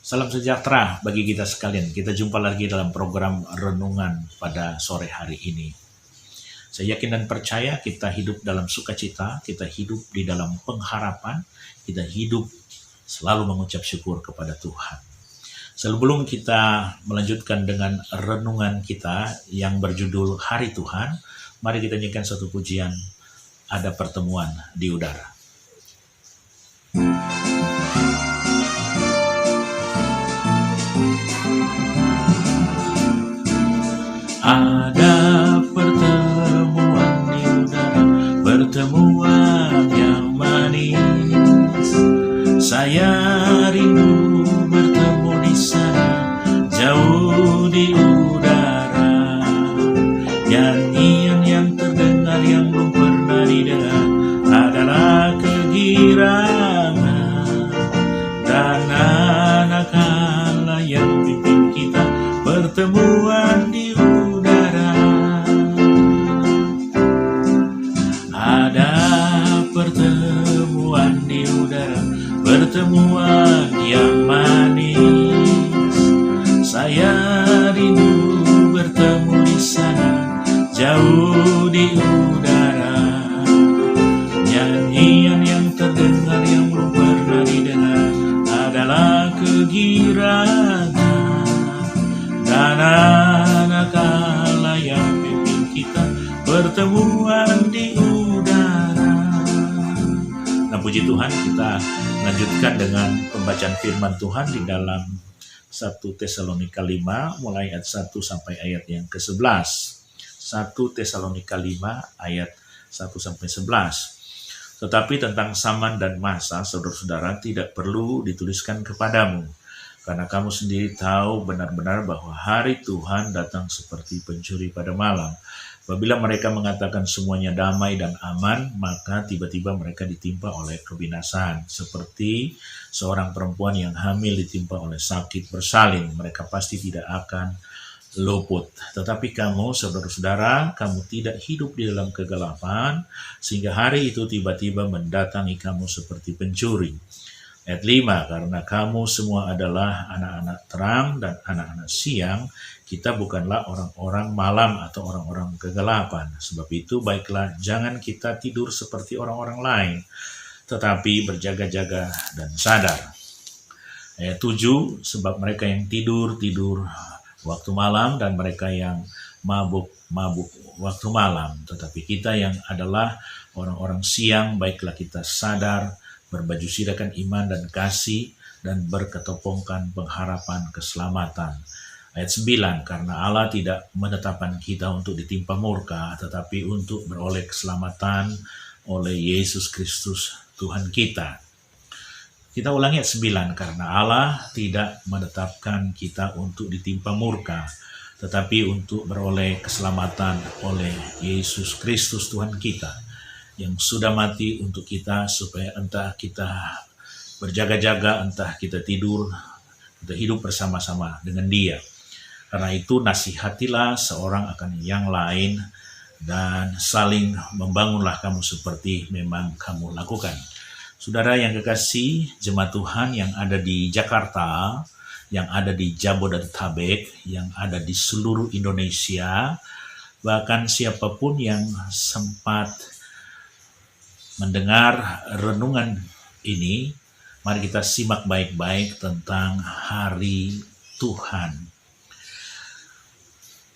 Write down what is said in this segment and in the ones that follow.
Salam sejahtera bagi kita sekalian. Kita jumpa lagi dalam program renungan pada sore hari ini. Saya yakin dan percaya kita hidup dalam sukacita, kita hidup di dalam pengharapan, kita hidup selalu mengucap syukur kepada Tuhan. Sebelum kita melanjutkan dengan renungan kita yang berjudul Hari Tuhan, mari kita nyanyikan satu pujian, Ada Pertemuan di Udara. Ada pertemuan di udara, pertemuan yang manis. Saya rindu bertemu di sana, jauh di udara. Nyanyian yang terdengar yang belum pernah didengar adalah kegirangan dan anak Allah yang pimpin kita pertemuan di udara. Ada pertemuan di udara, pertemuan yang manis. Saya rindu bertemu di sana, jauh di udara. Nyanyian yang terdengar yang belum pernah didengar adalah kegirangan dan anak Allah yang pimpin kita pertemuan di udara. Nah, puji Tuhan, kita lanjutkan dengan pembacaan firman Tuhan di dalam 1 Tesalonika 5 mulai ayat 1 sampai ayat yang ke-11. 1 Tesalonika 5 ayat 1 sampai 11. Tetapi tentang zaman dan masa, saudara-saudara, tidak perlu dituliskan kepadamu, karena kamu sendiri tahu benar-benar bahwa hari Tuhan datang seperti pencuri pada malam. Apabila mereka mengatakan semuanya damai dan aman, maka tiba-tiba mereka ditimpa oleh kebinasaan. Seperti seorang perempuan yang hamil ditimpa oleh sakit bersalin, mereka pasti tidak akan luput. Tetapi kamu, saudara-saudara, kamu tidak hidup di dalam kegelapan, sehingga hari itu tiba-tiba mendatangi kamu seperti pencuri. Ayat 5, karena kamu semua adalah anak-anak terang dan anak-anak siang, kita bukanlah orang-orang malam atau orang-orang kegelapan. Sebab itu baiklah jangan kita tidur seperti orang-orang lain, tetapi berjaga-jaga dan sadar. Ayat 7, sebab mereka yang tidur waktu malam dan mereka yang mabuk waktu malam. Tetapi kita yang adalah orang-orang siang, baiklah kita sadar, berbaju sirahkan iman dan kasih, dan berketopongkan pengharapan keselamatan. Ayat 9, karena Allah tidak menetapkan kita untuk ditimpa murka, tetapi untuk beroleh keselamatan oleh Yesus Kristus Tuhan kita. Kita ulangi ayat 9, karena Allah tidak menetapkan kita untuk ditimpa murka, tetapi untuk beroleh keselamatan oleh Yesus Kristus Tuhan kita, yang sudah mati untuk kita, supaya entah kita berjaga-jaga, entah kita tidur, kita hidup bersama-sama dengan Dia. Karena itu nasihatilah seorang akan yang lain, dan saling membangunlah kamu seperti memang kamu lakukan. Saudara yang kekasih, jemaat Tuhan yang ada di Jakarta, yang ada di Jabodetabek, yang ada di seluruh Indonesia, bahkan siapapun yang sempat mendengar renungan ini, mari kita simak baik-baik tentang hari Tuhan.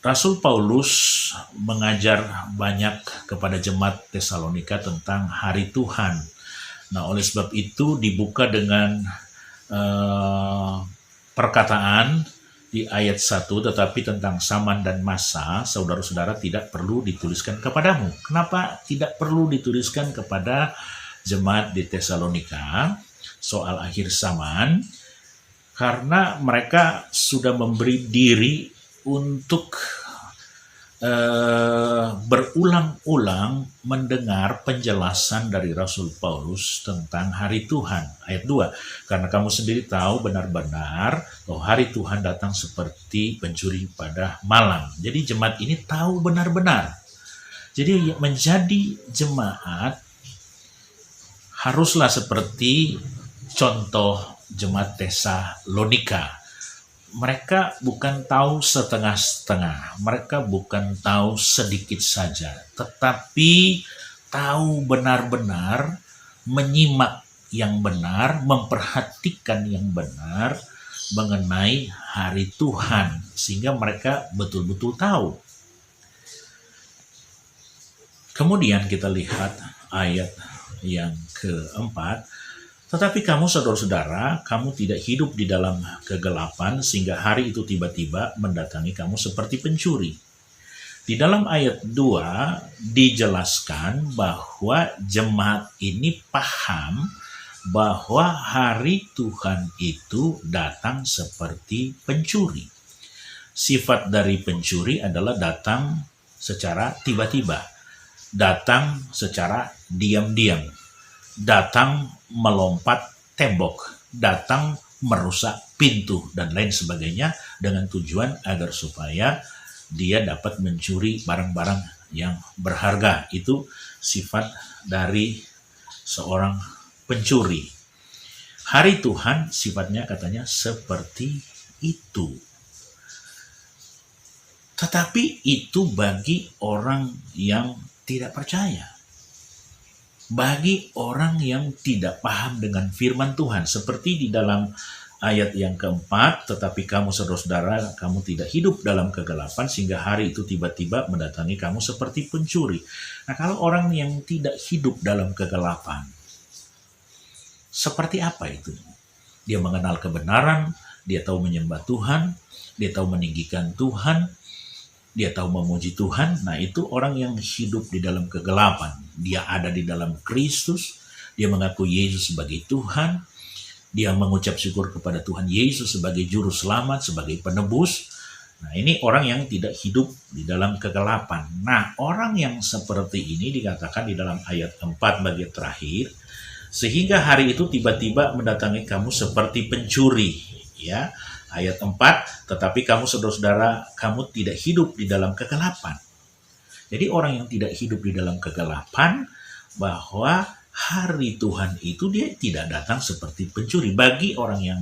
Rasul Paulus mengajar banyak kepada jemaat Tesalonika tentang hari Tuhan. Nah, oleh sebab itu dibuka dengan perkataan di ayat 1, tetapi tentang zaman dan masa, saudara-saudara, tidak perlu dituliskan kepadamu. Kenapa tidak perlu dituliskan kepada jemaat di Tesalonika soal akhir zaman? Karena mereka sudah memberi diri untuk berulang-ulang mendengar penjelasan dari Rasul Paulus tentang hari Tuhan. Ayat 2, karena kamu sendiri tahu benar-benar bahwa hari Tuhan datang seperti pencuri pada malam. Jadi jemaat ini tahu benar-benar. Jadi menjadi jemaat haruslah seperti contoh jemaat Tesalonika. Mereka bukan tahu setengah-setengah, mereka bukan tahu sedikit saja, tetapi tahu benar-benar, menyimak yang benar, memperhatikan yang benar mengenai hari Tuhan, sehingga mereka betul-betul tahu. Kemudian kita lihat ayat yang keempat, tetapi kamu saudara-saudara, kamu tidak hidup di dalam kegelapan sehingga hari itu tiba-tiba mendatangi kamu seperti pencuri. Di dalam ayat 2 dijelaskan bahwa jemaat ini paham bahwa hari Tuhan itu datang seperti pencuri. Sifat dari pencuri adalah datang secara tiba-tiba, datang secara diam-diam, datang melompat tembok, datang merusak pintu, dan lain sebagainya dengan tujuan agar supaya dia dapat mencuri barang-barang yang berharga. Itu sifat dari seorang pencuri. Hari Tuhan sifatnya katanya seperti itu. Tetapi itu bagi orang yang tidak percaya. Bagi orang yang tidak paham dengan firman Tuhan, seperti di dalam ayat yang keempat, tetapi kamu saudara-saudara, kamu tidak hidup dalam kegelapan sehingga hari itu tiba-tiba mendatangi kamu seperti pencuri. Nah, kalau orang yang tidak hidup dalam kegelapan, seperti apa itu? Dia mengenal kebenaran, dia tahu menyembah Tuhan, dia tahu meninggikan Tuhan, dia tahu memuji Tuhan. Nah, itu orang yang hidup di dalam kegelapan. Dia ada di dalam Kristus, dia mengaku Yesus sebagai Tuhan, dia mengucap syukur kepada Tuhan Yesus sebagai juru selamat, sebagai penebus. Nah, ini orang yang tidak hidup di dalam kegelapan. Nah, orang yang seperti ini dikatakan di dalam ayat 4 bagian terakhir, sehingga hari itu tiba-tiba mendatangi kamu seperti pencuri. Ya, ayat 4, tetapi kamu saudara-saudara, kamu tidak hidup di dalam kegelapan. Jadi orang yang tidak hidup di dalam kegelapan, bahwa hari Tuhan itu dia tidak datang seperti pencuri. Bagi orang yang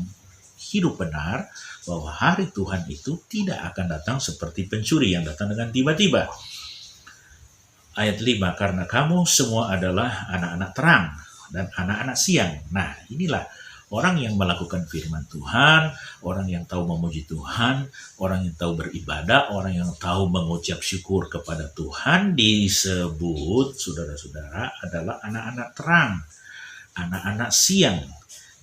hidup benar, bahwa hari Tuhan itu tidak akan datang seperti pencuri yang datang dengan tiba-tiba. Ayat 5, karena kamu semua adalah anak-anak terang dan anak-anak siang. Nah, inilah orang yang melakukan firman Tuhan, orang yang tahu memuji Tuhan, orang yang tahu beribadah, orang yang tahu mengucap syukur kepada Tuhan, disebut saudara-saudara adalah anak-anak terang, anak-anak siang.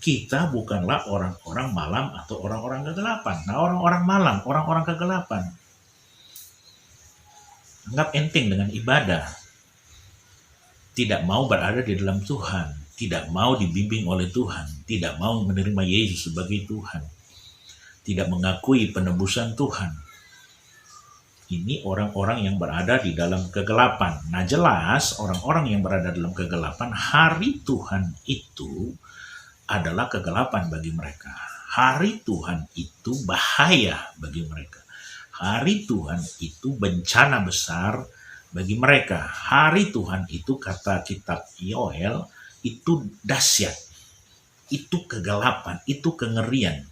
Kita bukanlah orang-orang malam atau orang-orang kegelapan. Nah, orang-orang malam, orang-orang kegelapan, anggap enteng dengan ibadah, tidak mau berada di dalam Tuhan, tidak mau dibimbing oleh Tuhan, tidak mau menerima Yesus sebagai Tuhan, tidak mengakui penebusan Tuhan. Ini orang-orang yang berada di dalam kegelapan. Nah, jelas orang-orang yang berada dalam kegelapan, hari Tuhan itu adalah kegelapan bagi mereka. Hari Tuhan itu bahaya bagi mereka. Hari Tuhan itu bencana besar bagi mereka. Hari Tuhan itu, kata kitab Yoel, itu dahsyat, itu kegelapan, itu kengerian.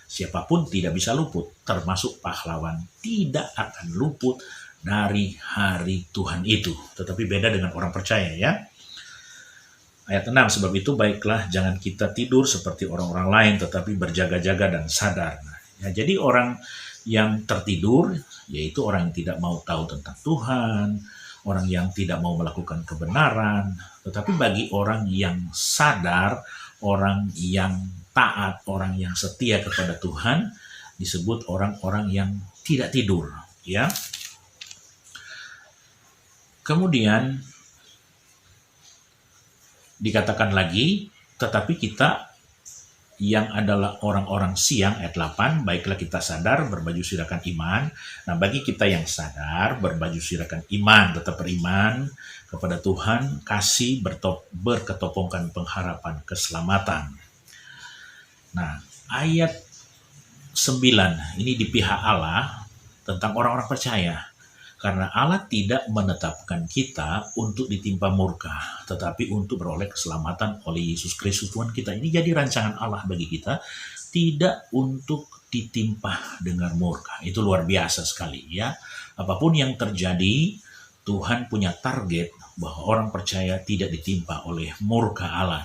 Siapapun tidak bisa luput, termasuk pahlawan tidak akan luput dari hari Tuhan itu. Tetapi beda dengan orang percaya, ya. Ayat 6, sebab itu baiklah jangan kita tidur seperti orang-orang lain, tetapi berjaga-jaga dan sadar. Ya, jadi orang yang tertidur, yaitu orang yang tidak mau tahu tentang Tuhan, orang yang tidak mau melakukan kebenaran. Tetapi bagi orang yang sadar, orang yang taat, orang yang setia kepada Tuhan, disebut orang-orang yang tidak tidur, ya. Kemudian dikatakan lagi, tetapi kita yang adalah orang-orang siang, ayat 8, baiklah kita sadar, berbaju sirahkan iman. Nah, bagi kita yang sadar, berbaju sirahkan iman, tetap beriman kepada Tuhan, kasih, berketopongkan pengharapan keselamatan. Nah, ayat 9, ini di pihak Allah, tentang orang-orang percaya. Karena Allah tidak menetapkan kita untuk ditimpa murka, tetapi untuk beroleh keselamatan oleh Yesus Kristus Tuhan kita. Ini jadi rancangan Allah bagi kita, tidak untuk ditimpa dengan murka. Itu luar biasa sekali ya. Apapun yang terjadi, Tuhan punya target bahwa orang percaya tidak ditimpa oleh murka Allah.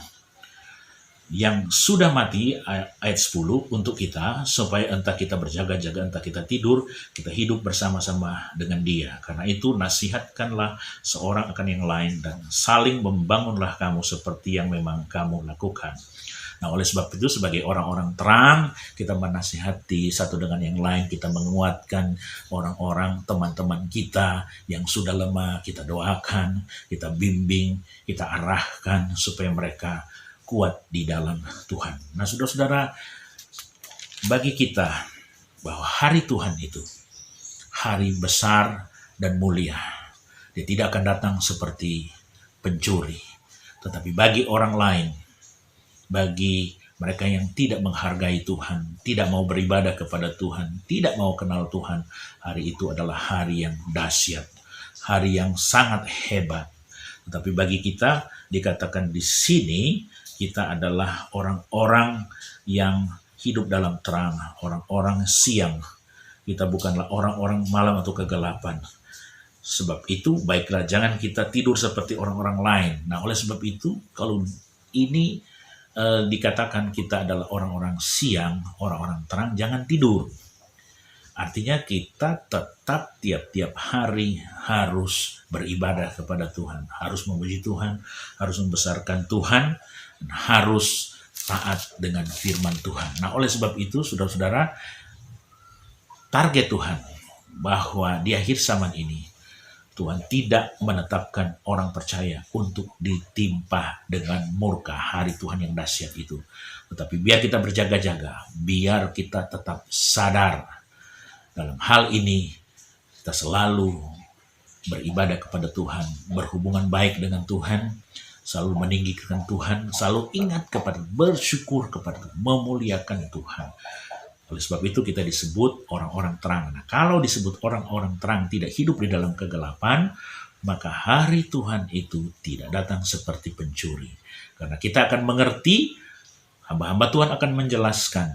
Yang sudah mati, ayat 10, untuk kita, supaya entah kita berjaga-jaga, entah kita tidur, kita hidup bersama-sama dengan Dia. Karena itu nasihatkanlah seorang akan yang lain dan saling membangunlah kamu seperti yang memang kamu lakukan. Nah, oleh sebab itu sebagai orang-orang terang, kita menasihati satu dengan yang lain, kita menguatkan orang-orang, teman-teman kita yang sudah lemah, kita doakan, kita bimbing, kita arahkan supaya mereka kuat di dalam Tuhan. Nah, saudara-saudara, bagi kita bahwa hari Tuhan itu hari besar dan mulia. Dia tidak akan datang seperti pencuri. Tetapi bagi orang lain, bagi mereka yang tidak menghargai Tuhan, tidak mau beribadah kepada Tuhan, tidak mau kenal Tuhan, hari itu adalah hari yang dahsyat, hari yang sangat hebat. Tetapi bagi kita dikatakan di sini, kita adalah orang-orang yang hidup dalam terang, orang-orang siang. Kita bukanlah orang-orang malam atau kegelapan. Sebab itu, baiklah jangan kita tidur seperti orang-orang lain. Nah, oleh sebab itu, kalau ini dikatakan kita adalah orang-orang siang, orang-orang terang, jangan tidur. Artinya kita tetap tiap-tiap hari harus beribadah kepada Tuhan, harus memuji Tuhan, harus membesarkan Tuhan, dan harus taat dengan firman Tuhan. Nah, oleh sebab itu, saudara-saudara, target Tuhan bahwa di akhir zaman ini, Tuhan tidak menetapkan orang percaya untuk ditimpa dengan murka hari Tuhan yang dahsyat itu. Tetapi biar kita berjaga-jaga, biar kita tetap sadar dalam hal ini, kita selalu beribadah kepada Tuhan, berhubungan baik dengan Tuhan, selalu meninggikan Tuhan, selalu ingat kepada, bersyukur kepada, memuliakan Tuhan. Oleh sebab itu kita disebut orang-orang terang. Nah, kalau disebut orang-orang terang tidak hidup di dalam kegelapan, maka hari Tuhan itu tidak datang seperti pencuri. Karena kita akan mengerti, hamba-hamba Tuhan akan menjelaskan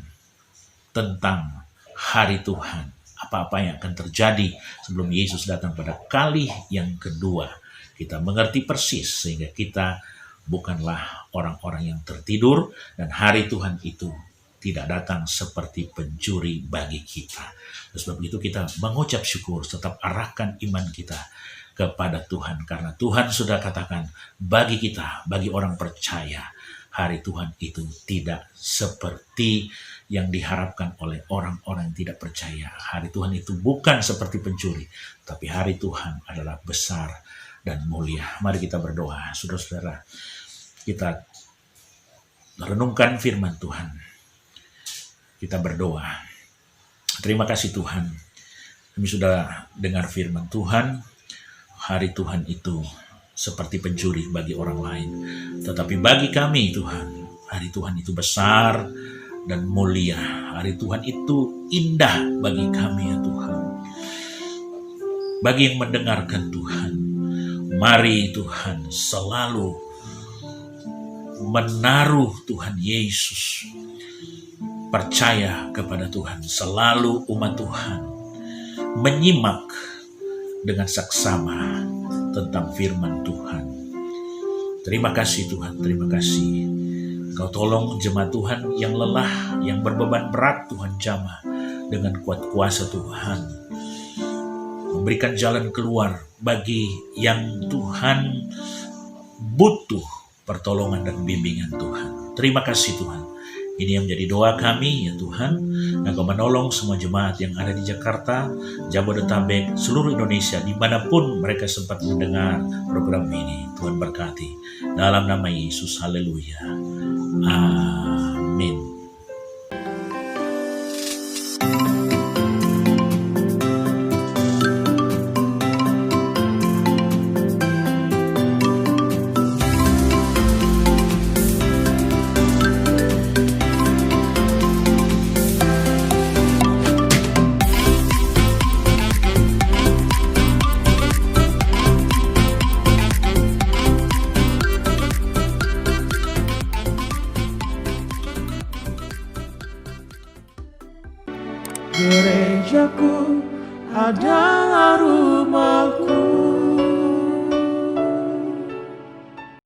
tentang hari Tuhan. Apa-apa yang akan terjadi sebelum Yesus datang pada kali yang kedua. Kita mengerti persis sehingga kita bukanlah orang-orang yang tertidur dan hari Tuhan itu tidak datang seperti pencuri bagi kita. Oleh sebab itu kita mengucap syukur, tetap arahkan iman kita kepada Tuhan. Karena Tuhan sudah katakan bagi kita, bagi orang percaya, hari Tuhan itu tidak seperti yang diharapkan oleh orang-orang yang tidak percaya. Hari Tuhan itu bukan seperti pencuri, tapi hari Tuhan adalah besar dan mulia. Mari kita berdoa, saudara-saudara. Kita renungkan firman Tuhan. Kita berdoa. Terima kasih Tuhan. Kami sudah dengar firman Tuhan. Hari Tuhan itu seperti pencuri bagi orang lain. Tetapi bagi kami Tuhan, hari Tuhan itu besar dan mulia. Hari Tuhan itu indah bagi kami ya Tuhan. Bagi yang mendengarkan Tuhan, mari Tuhan selalu menaruh Tuhan Yesus, percaya kepada Tuhan, selalu umat Tuhan menyimak dengan saksama tentang firman Tuhan. Terima kasih Tuhan, terima kasih. Kau tolong jemaat Tuhan yang lelah, yang berbeban berat, Tuhan jamah dengan kuat kuasa Tuhan. Memberikan jalan keluar bagi yang Tuhan butuh pertolongan dan bimbingan Tuhan. Terima kasih Tuhan. Ini yang menjadi doa kami ya Tuhan. Engkau menolong semua jemaat yang ada di Jakarta, Jabodetabek, seluruh Indonesia, dimanapun mereka sempat mendengar program ini. Tuhan berkati. Dalam nama Yesus, haleluya. Amin. Gerejaku adalah rumahku.